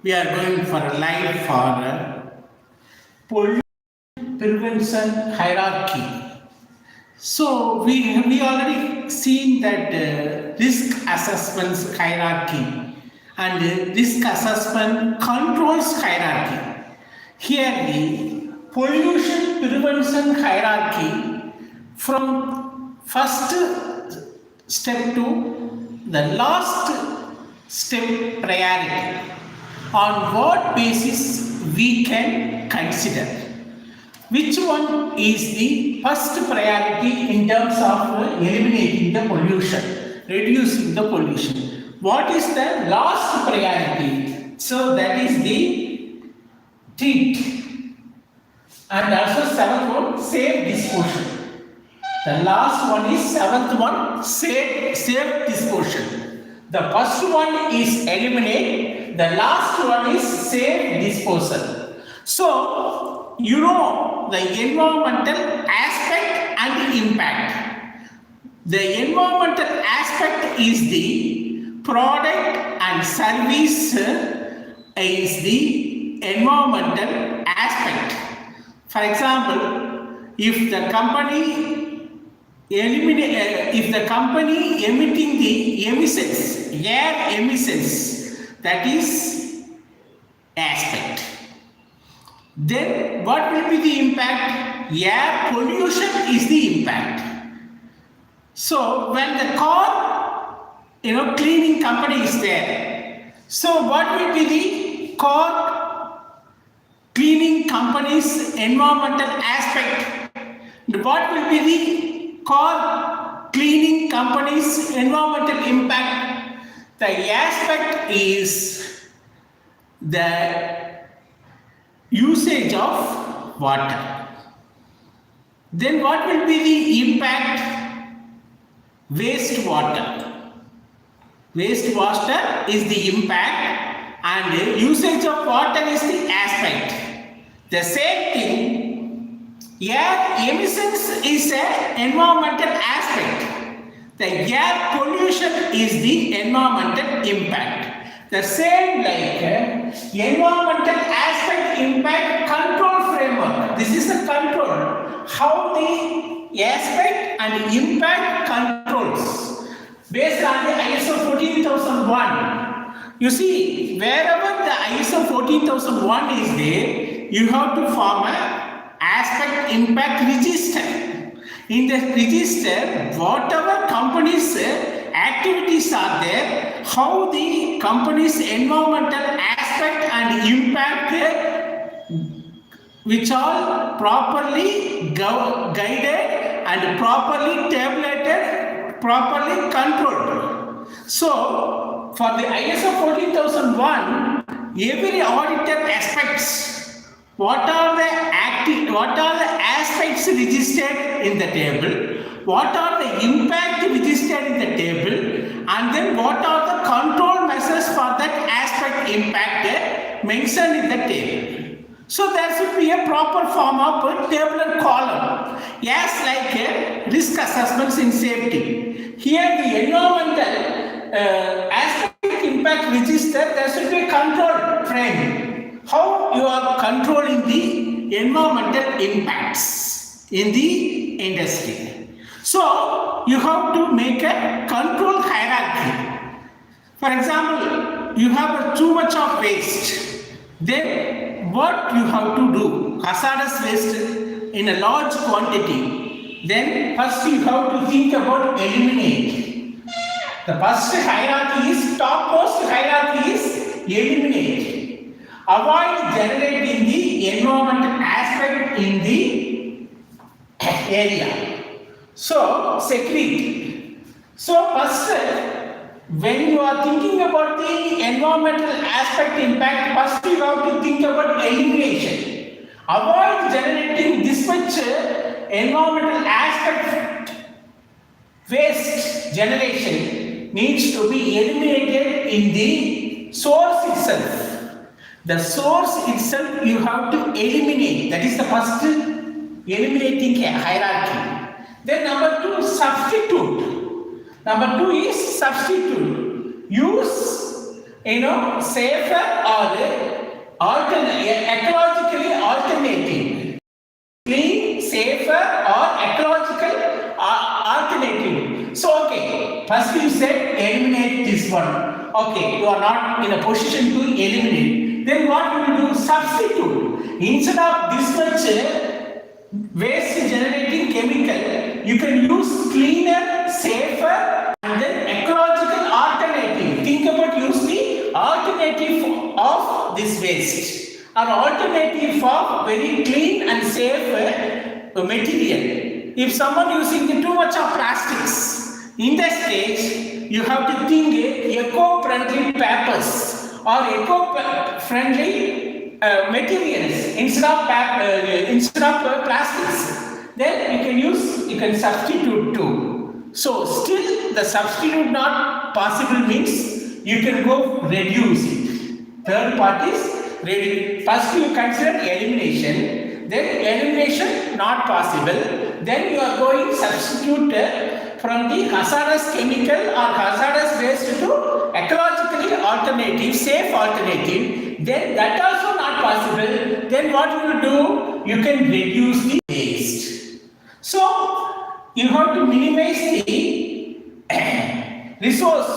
We are going for a live for pollution prevention hierarchy. So we already seen that risk assessments hierarchy and risk assessment controls hierarchy. Here the pollution prevention hierarchy from first step to the last step priority. On what basis we can consider? Which one is the first priority in terms of eliminating the pollution, reducing the pollution? What is the last priority? So that is the treat. And also seventh one, save disposal. The last one is seventh one, save disposal. The first one is eliminate, the last one is save disposal. So, you know the environmental aspect and the impact. The environmental aspect is the product and service is the environmental aspect. For example, if the company emitting the emissions, air emissions, that is aspect. Then what will be the impact? Air pollution is the impact. So when the car, cleaning company is there. So what will be the car cleaning company's environmental aspect? What will be the car cleaning company's environmental impact? The aspect is the usage of water. Then what will be the impact? Wastewater. Wastewater is the impact and usage of water is the aspect. The same thing, air emissions is an environmental aspect. The air pollution is the environmental impact. The same like environmental aspect impact control framework. This is the control. How the aspect and impact controls based on the ISO 14001. You see, wherever the ISO 14001 is there, you have to form a aspect impact register. In the register, whatever companies activities are there, how the company's environmental aspect and impact which are properly guided and properly tabulated, properly controlled. So for the ISO 14001, every auditor aspects what are the aspects registered in the table, what are the impact registered in the table, and then what are the control measures for that aspect impact mentioned in the table. So there should be a proper form of tabular column, yes, like risk assessments in safety. Here the environmental aspect impact register, there should be a control frame. How you are controlling the environmental impacts in the industry. So you have to make a control hierarchy. For example, you have too much of waste. Then what you have to do? Hazardous waste in a large quantity. Then first you have to think about eliminate. The first hierarchy is, topmost hierarchy is eliminate. Avoid generating the environmental aspect in the area. So, security. So, first, when you are thinking about the environmental aspect impact, first you have to think about elimination. Avoid generating this much environmental aspect waste generation needs to be eliminated in the source itself. The source itself you have to eliminate. That is the first eliminating hierarchy. Then number two, substitute. Number two is substitute. Use safer or ecologically alternative, clean, safer, or ecological alternative. So, okay, first you said eliminate this one. Okay, you are not in a position to eliminate. Then what you will do? Substitute. Instead of this much waste generating chemical, you can use cleaner, safer, and then ecological alternative. Think about use the alternative of this waste, or alternative of very clean and safe material. If someone using too much of plastics, in that stage you have to think eco-friendly papers or eco-friendly materials instead of plastics. Then you can substitute too. So still the substitute not possible means you can go reduce it. Third part is reduce. First you consider elimination, then elimination not possible. Then you are going substitute from the hazardous chemical or hazardous waste to ecologically alternative, safe alternative. Then that also not possible. Then what you will do? You can reduce the waste. So you have to minimize the resource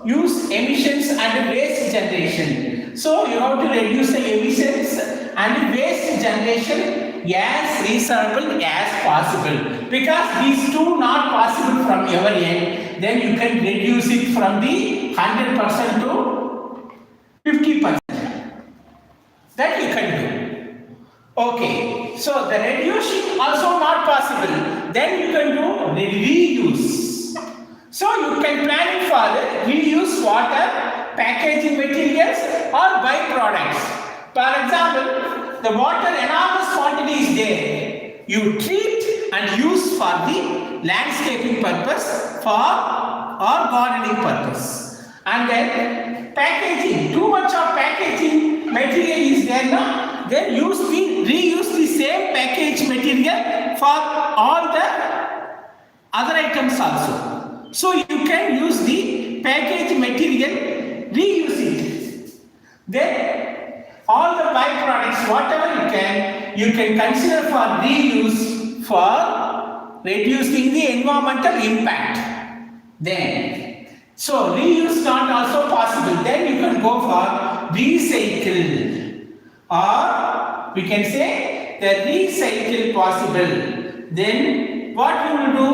use, emissions and waste generation. So you have to reduce the emissions and waste generation as reasonable as possible. Because these two not possible from your end, then you can reduce it from the 100% to 50%. That you can do. Okay, so the reducing also not possible. Then you can do reuse. So you can plan for reuse water, packaging materials or byproducts. For example, the water enormous quantity is there. You treat and use for the landscaping purpose or gardening purpose. And then packaging, too much of packaging material is there now. Then reuse the same package material for all the other items also. So you can use the package material, reuse it. Then all the byproducts, whatever you can consider for reuse for reducing the environmental impact. Then, so reuse not also possible. Then you can go for recycle, or we can say the recycle possible. Then what you will do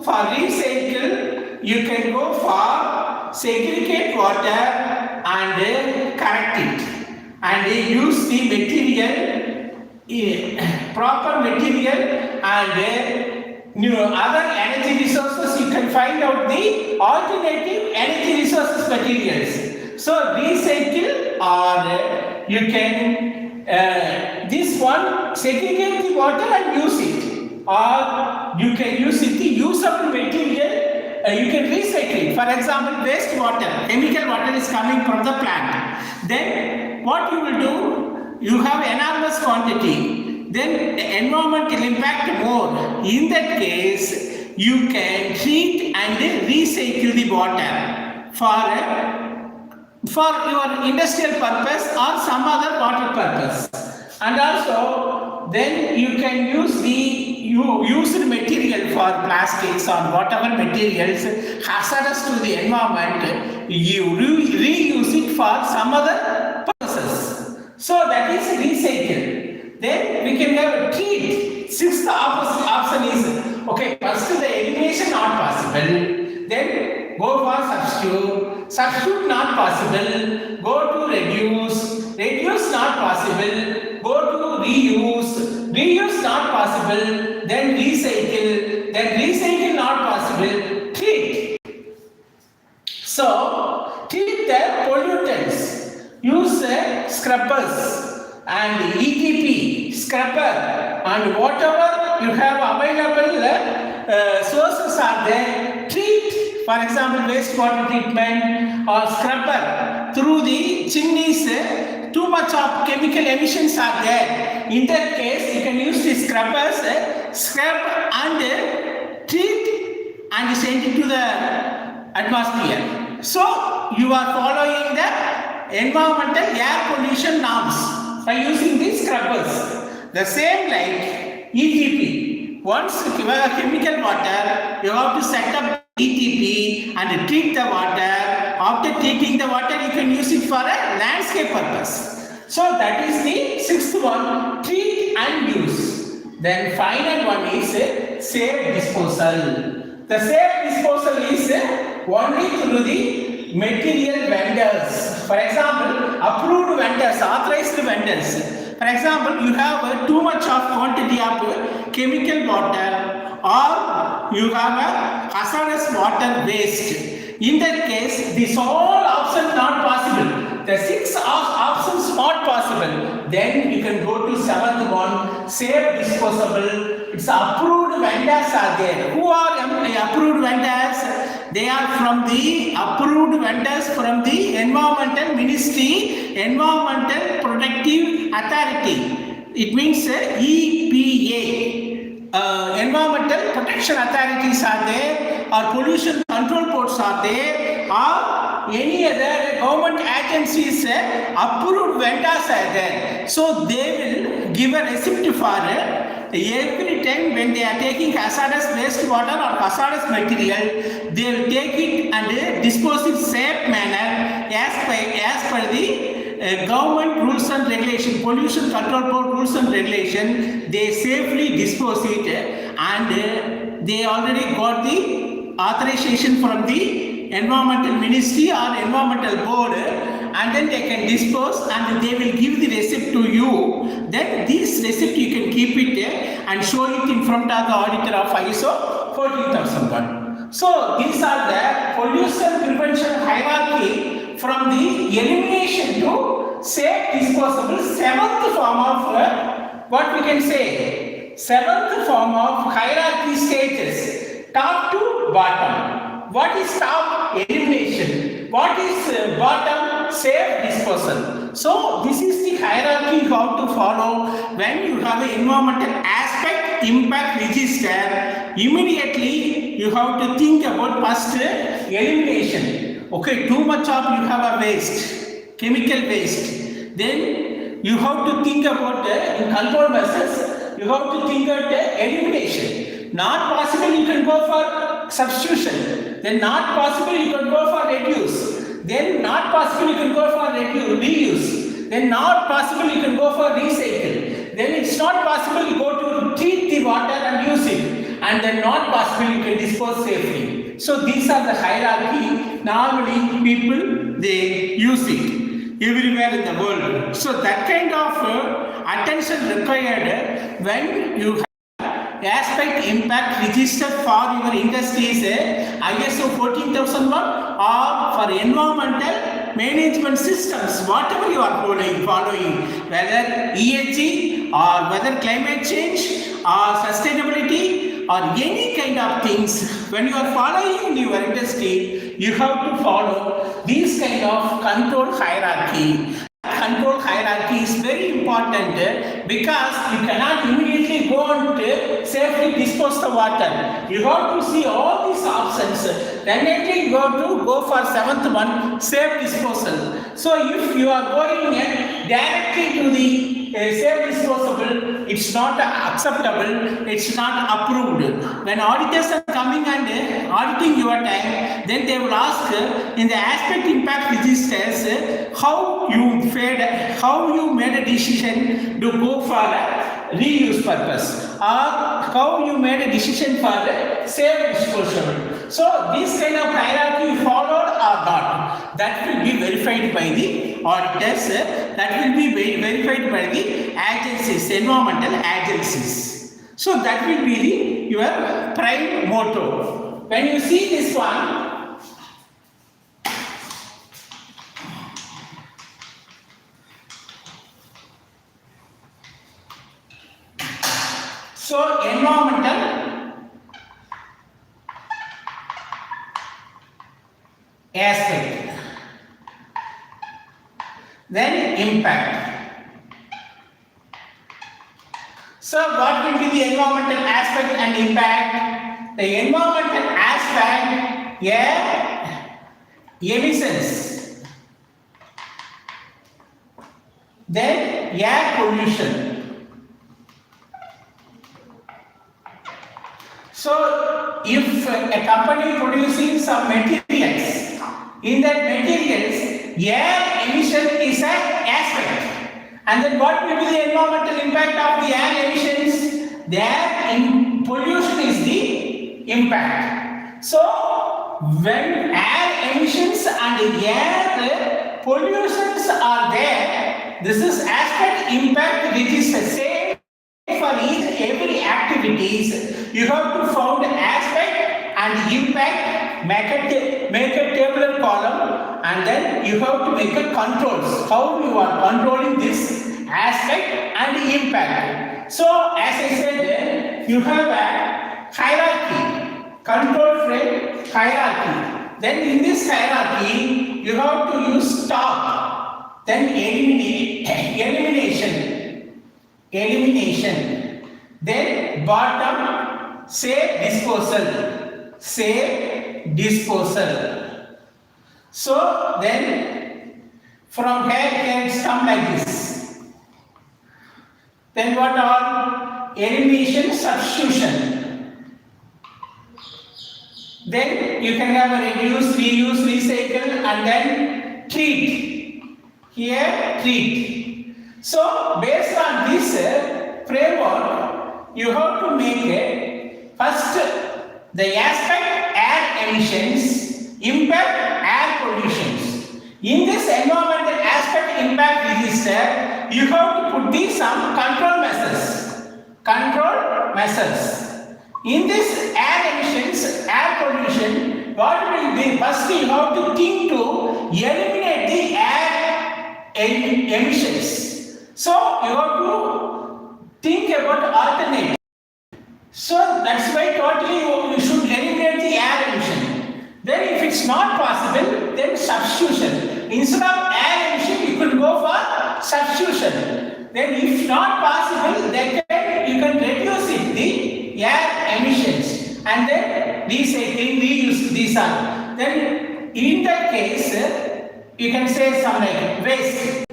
for recycle? You can go for segregate water and correct it, and use the material, proper material, and other energy resources. You can find out the alternative energy resources materials. So recycle, or you can this one segregate the water and use it, or you can use it the usable material. You can recycle it. For example, waste water, chemical water is coming from the plant. Then what you will do? You have enormous quantity. Then the environmental impact more. In that case, you can treat and recycle the water for your industrial purpose or some other water purpose. And also, then you can use the used material for plastics or whatever materials hazardous to the environment. You reuse it for some other purposes. So that is recycle. Then we can have a treat. Sixth option is, okay, first the elimination not possible. Then go for substitute. Substitute not possible. Go to reduce. Reduce not possible. Go to reuse. Reuse not possible. Then recycle. Then recycle not possible. Treat. So treat the pollutants. Use scrubbers and ETP scrubber and whatever you have available sources are there. Treat, for example, wastewater treatment or scrubber through the chimneys. Too much of chemical emissions are there. In that case, you can use the scrubbers, scrub and treat and send it to the atmosphere. So you are following the environmental air pollution norms. by using these scrubbers. The same like ETP. Once you have a chemical water, you have to set up ETP and treat the water. After treating the water, you can use it for a landscape purpose. So that is the sixth one, treat and use. Then final one is safe disposal. The safe disposal is only through the material vendors. For example, approved vendors, authorized vendors. For example, you have too much of quantity of chemical water or you have a hazardous water waste. In that case, this all options not possible. The six options not possible. Then you can go to seventh one, safe disposable. It's approved vendors are there. Who are approved vendors? They are from the approved vendors from the Environmental Ministry, Environmental Protective Authority. It means EPA. Environmental Protection Authorities are there, or pollution control boards are there, or any other government agencies, approved vendors are there. So they will give a receipt for every time when they are taking hazardous wastewater or hazardous material, they will take it and dispose it safe manner as per the government rules and regulation, pollution control board rules and regulation. They safely dispose it and they already got the authorization from the environmental ministry or environmental board, and then they can dispose and they will give the receipt to you. Then this receipt you can keep it and show it in front of the auditor of ISO 14001. So these are the pollution prevention hierarchy from the elimination to safe disposable. Seventh form of what we can say, seventh form of hierarchy stages, top to bottom. What is top? Elimination. What is bottom? Safe disposal. So this is the hierarchy you have to follow when you have an environmental aspect impact register. Immediately you have to think about first elimination. Okay, too much of you have a waste, chemical waste. Then you have to think about in control measures, you have to think about elimination. Not possible, you can go for substitution. Then not possible, you can go for reduce. Then not possible, you can go for reuse. Then not possible, you can go for recycle. Then it's not possible, you go to treat the water and use it. And then not possible, you can dispose safely. So these are the hierarchy. Normally people they use it everywhere in the world. So that kind of attention required when you have aspect impact register for your industries, ISO 14001 or for environmental management systems, whatever you are following, whether ESG or whether climate change or sustainability or any kind of things. When you are following your industry, you have to follow these kind of control hierarchy. Control hierarchy is very important because you cannot immediately go and safely dispose the water. You have to see all these options. Then you have to go for seventh one, safe disposal. So if you are going directly to the safe disposable, it's not acceptable, it's not approved. When auditors are coming and auditing your tank, then they will ask in the aspect impact registers how you made a decision to go for a reuse purpose, or how you made a decision for a safe disposal. So this kind of hierarchy followed or not, that will be verified by the auditors, that will be verified by the agencies, environmental agencies. So that will be your prime motto. When you see this one, so environmental aspect, then impact. So what will be the environmental aspect and impact? The environmental aspect, emissions. Then air pollution. So if a company producing some materials, in that materials, air emission is an aspect. And then what will be the environmental impact of the air emissions? The air pollution is the impact. So when air emissions and air pollutions are there, this is aspect impact which is the same for each every activities. You have to found aspect and impact, make a tabular column, and then you have to make a controls. How you are controlling this aspect and impact. So as I said, you have a hierarchy, control frame hierarchy. Then in this hierarchy, you have to use top, then elimination, then bottom, save disposal. So then from here can come like this. Then what are elimination, substitution. Then you can have a reduce, reuse, recycle, and then treat. Here treat. So based on this framework, you have to make a first the aspect air emissions, impact air pollutions. In this environmental aspect impact register, you have to put these some control measures. In this air emissions, air pollution, what will be first you have to think to eliminate the air emissions. So you have to think about alternative. So that's why totally you should eliminate the air emission. Then if it's not possible, then substitution. Instead of air emission, you could go for substitution. Then if not possible, then you can reduce it, the air emissions. And then recycling, reuse, these are. Then in that case, you can say some like waste.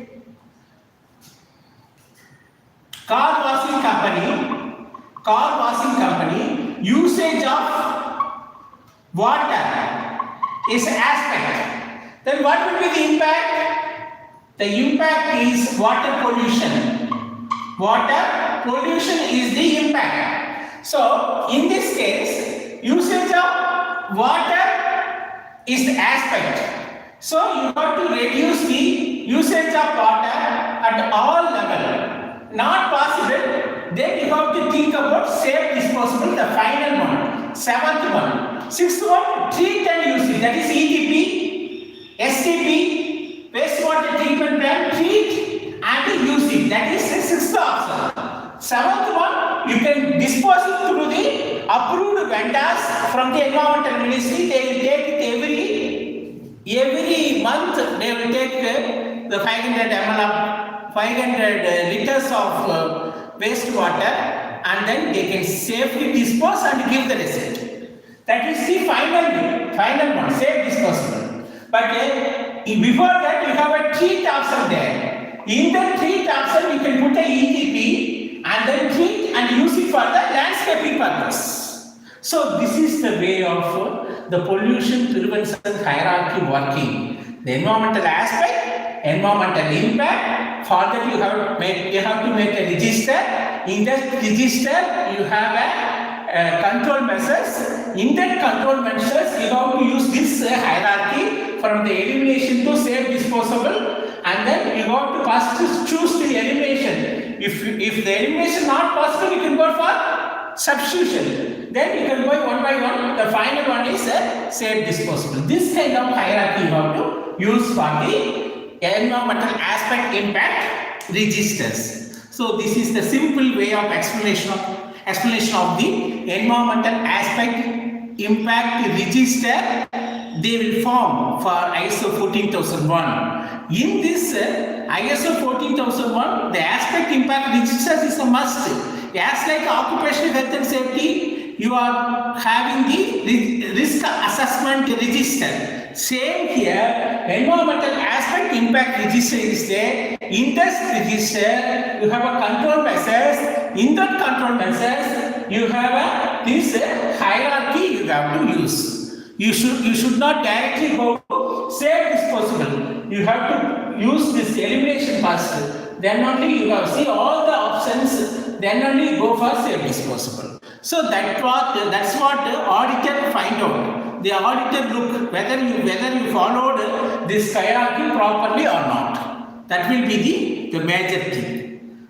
Car washing company, usage of water is aspect. Then what will be the impact? The impact is water pollution. Water pollution is the impact. So in this case, usage of water is the aspect. So you have to reduce the usage of water at all levels. Not possible, then you have to think about safe disposable, the final one, seventh one. Sixth one, treat and use it, that is ETP, STP, wastewater treatment plant, treat and use it, that is the sixth option. Seventh one, you can dispose it through the approved vendors from the environmental ministry. They will take it every month, they will take the 500 ml of 500 liters of wastewater, and then they can safely dispose and give the receipt. That is the final one, safe disposal. But before that, you have a treat option there. In the treat option, you can put a ETP and then treat and use it for the landscaping purpose. So this is the way of the pollution prevention hierarchy working. The environmental aspect, environmental impact. For that you have to make a register. In that register you have a control measures. In that control measures you have to use this hierarchy from the elimination to safe disposable, and then you have to first choose the elimination. If the elimination not possible, you can go for substitution. Then you can go one by one. The final one is safe disposable. This kind of hierarchy you have to use for the environmental aspect impact registers. So this is the simple way of explanation of the environmental aspect impact register. They will form for ISO 14001. In this ISO 14001, the aspect impact registers is a must. As like occupational health and safety, you are having the risk assessment register. Same here, environmental aspect impact register is there. In this register, you have a control measures. In that control measures, you have this hierarchy you have to use. You should not directly go save disposable. You have to use this elimination first. Then only you have see all the options. Then only go for save disposable. So that's what the auditor find out. The auditor look whether you followed this hierarchy properly or not. That will be the major thing.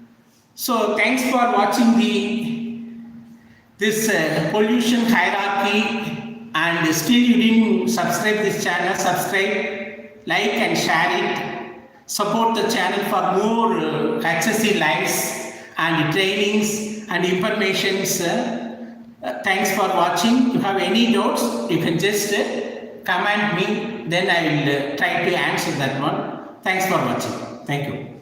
So thanks for watching this pollution hierarchy, and still you didn't subscribe this channel. Subscribe, like and share it. Support the channel for more HSE lives and trainings and informations. Thanks for watching. If you have any doubts, you can just comment me, then I will try to answer that one. Thanks for watching. Thank you.